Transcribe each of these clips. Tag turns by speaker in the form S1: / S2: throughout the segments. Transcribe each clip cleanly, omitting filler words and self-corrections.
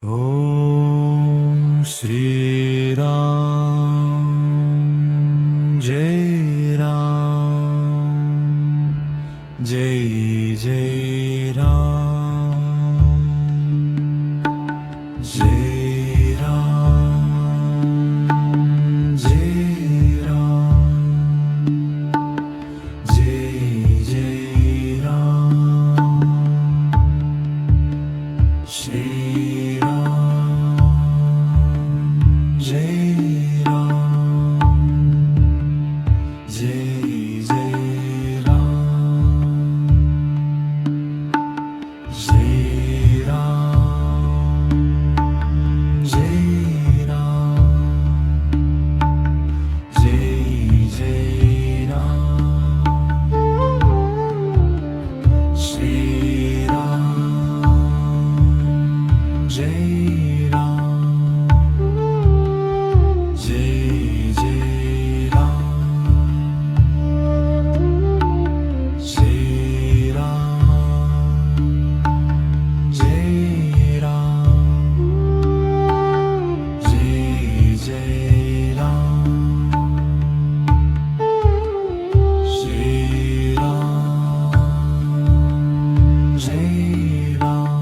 S1: Om Shri Ram Jai Ram Jai Jai Ram Jai Ram Jai Ram Jai Jai Ram Shri Jai Ram Jai Jai Ram Jai Ram Jai Ram Jai Jai Ram Shri Ram Jai Ram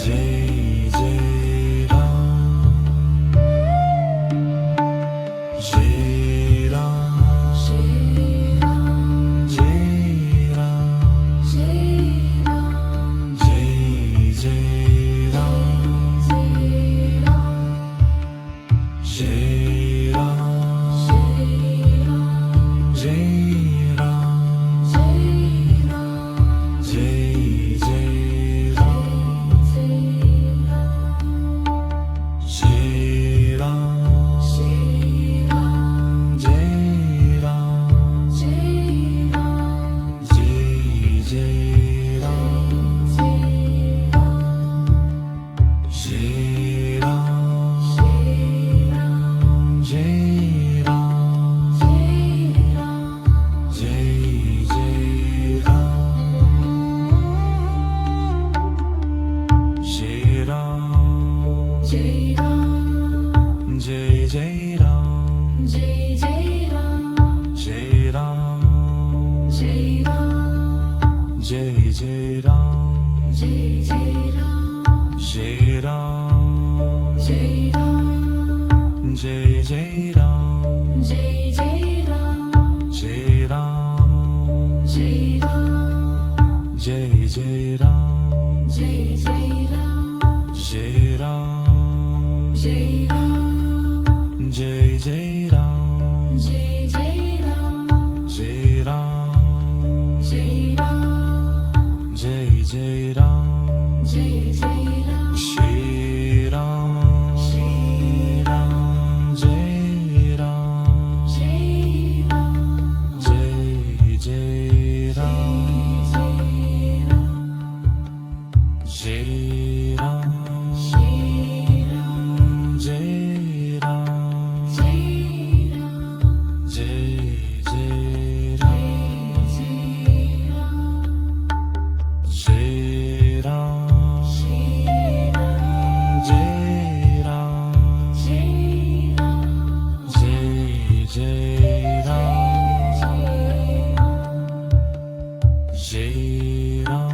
S1: Jai Jai Ram Shri Ram Jai Ram Jai Jai Ram Shri Ram Jai Ram Jai Jai Ram Jai Ram Jai Ram Jai Jai Ram Jai Ram Jai Ram Jai Jai Ram Jai Ram Jai Ram Jai Jai Ram Jai Ram Jai Ram Jai Jai Ram Jai Ram Jai Jai Ram Jai Ram Jai Jai Ram Jai Ram Jai Jai Ram Jai Ram Jai Jai Ram Jai Ram Jai Jai Ram Jai Ram Jai Jai Ram Shri Ram Jai Ram Jai Jai Ram Jai Ram Jai Ram Jai Jai Ram Jai Ram Jai Ram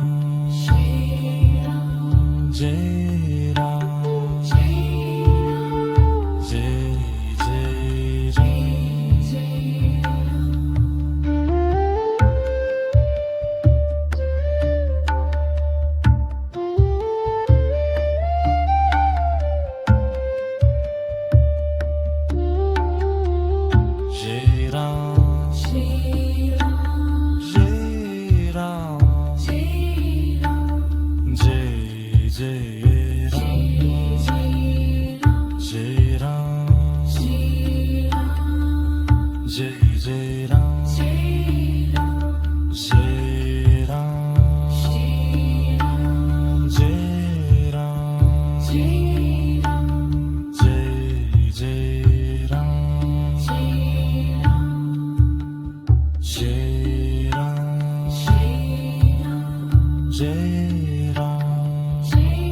S1: Jai Jai Ram Jai Ram Jai Ram Jai Jai Jai Ram Jai Ram Jai Jai Ram Jai Ram Jai Jai Ram Jai Ram Jai Ram Jai Jai Ram Jai Ram Jai Ram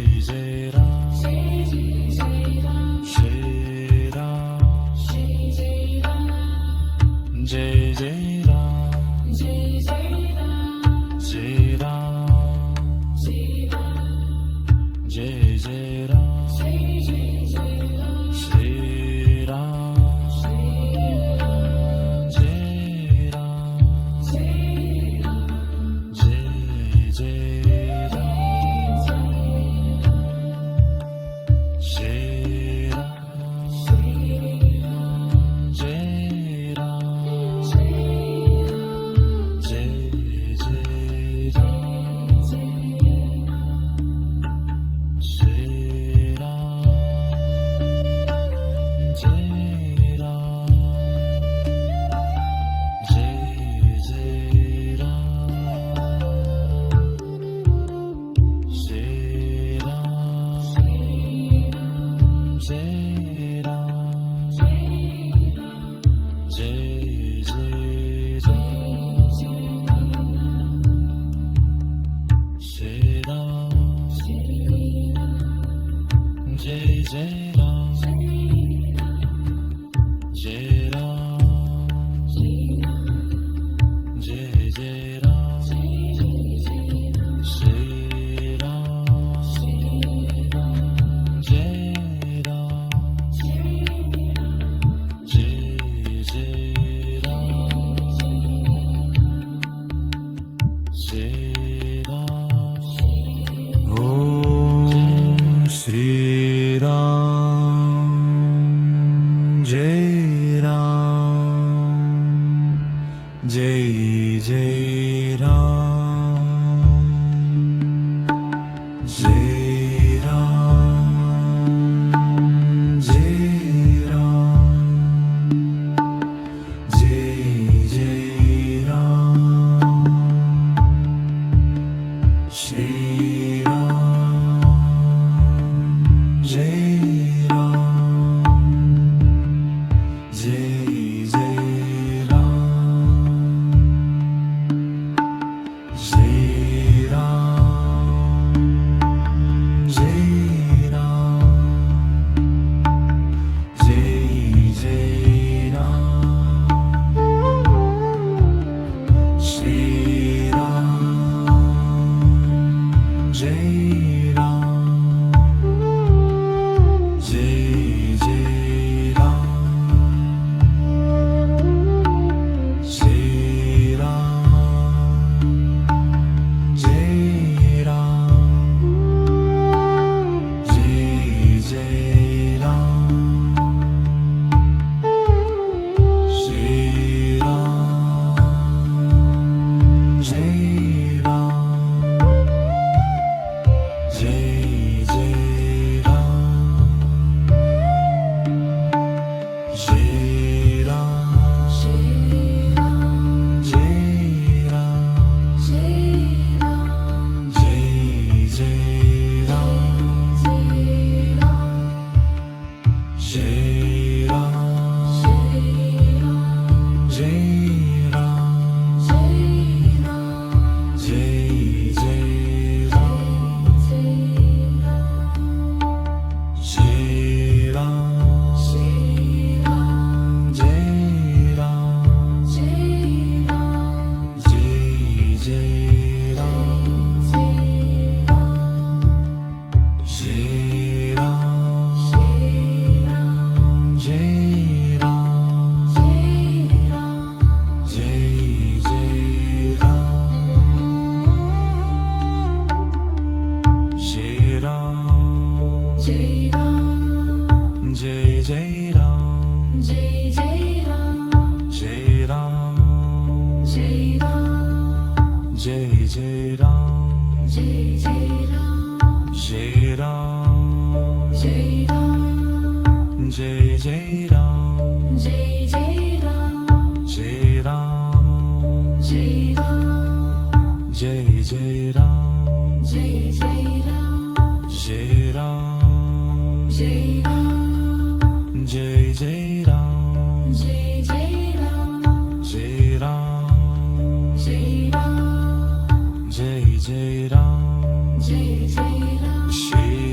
S1: Jai Ram Shri Ram Jai Jai Ram Shri Ram Jai Jai Ram Shri Ram Jai Ram Jai Jai Ram Shri Ram Jai Ram Jai Jai Ram Shri Ram Jai Ram Jai Jai Ram Shri Ram Jai Ram Jai Jai Ram Shri Ram Jai Jai Ram Jai Ram Jai Jai Ram Shri Ram Jai Ram Jai Jai Ram Shri Ram
S2: Om Shri Ram Jai Ram Jai Jai Ram Jai Ram Jai Ram Jai Jai Ram Shri Ram Jai Ram Jai Jai Ram Shri Ram Jai Ram Jai Jai Ram Shri Ram Jai Ram Jai Jai Ram Shri Ram Jai Ram Jai Jai Ram Shri Ram Jai Ram Jai Jai Ram Shri Ram Jai Ram Jai Jai Ram Shri Ram Jai Ram Jai Jai Ram Shri Ram Jai Ram Jai Jai Ram Shri Ram Jai Ram Jai Jai Ram Shri Ram Jai Jai Ram Shri Ram Jai Jai Ram Shri Ram Jai Jai Ram Shri Ram Jai Jai Ram Shri Ram Jai Jai Ram Shri Ram Jai Jai Ram Shri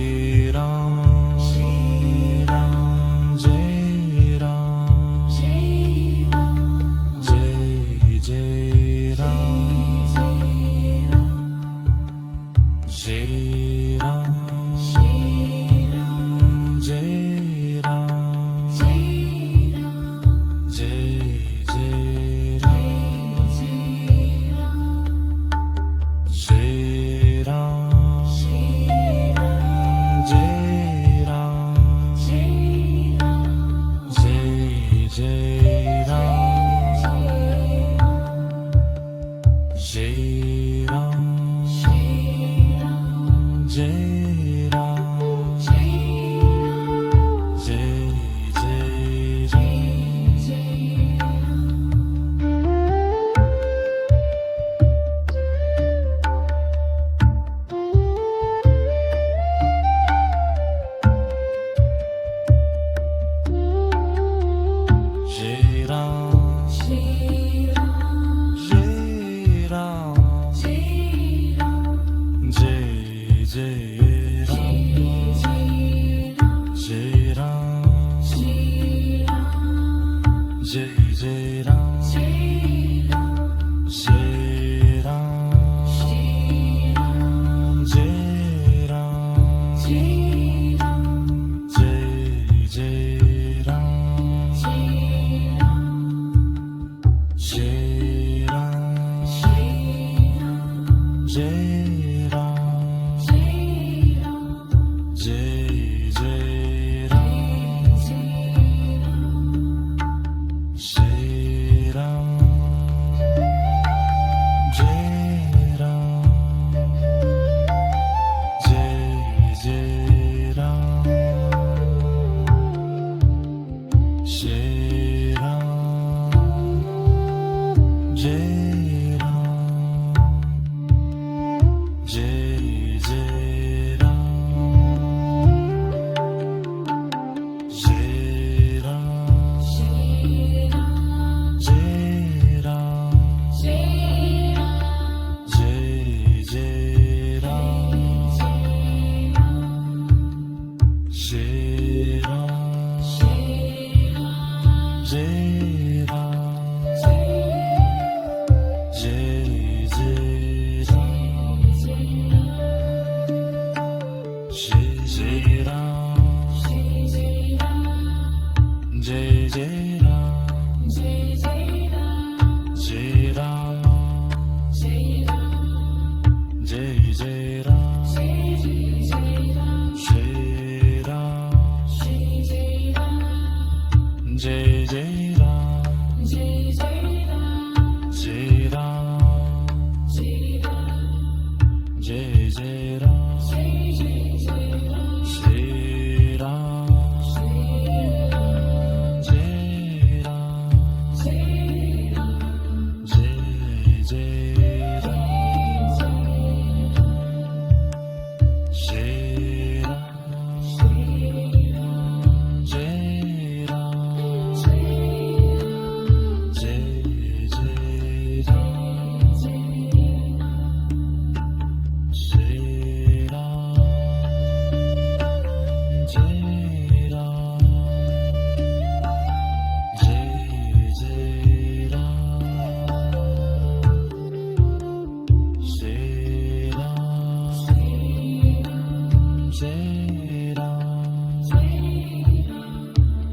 S1: Jai Ram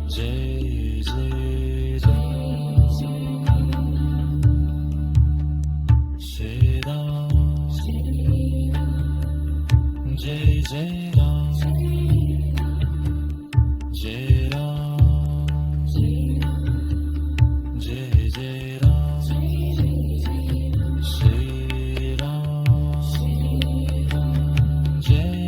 S1: Jai Jai Ram Shri Ram Jai Jai Ram Jai Ram Jai Jai Ram Shri Ram Jai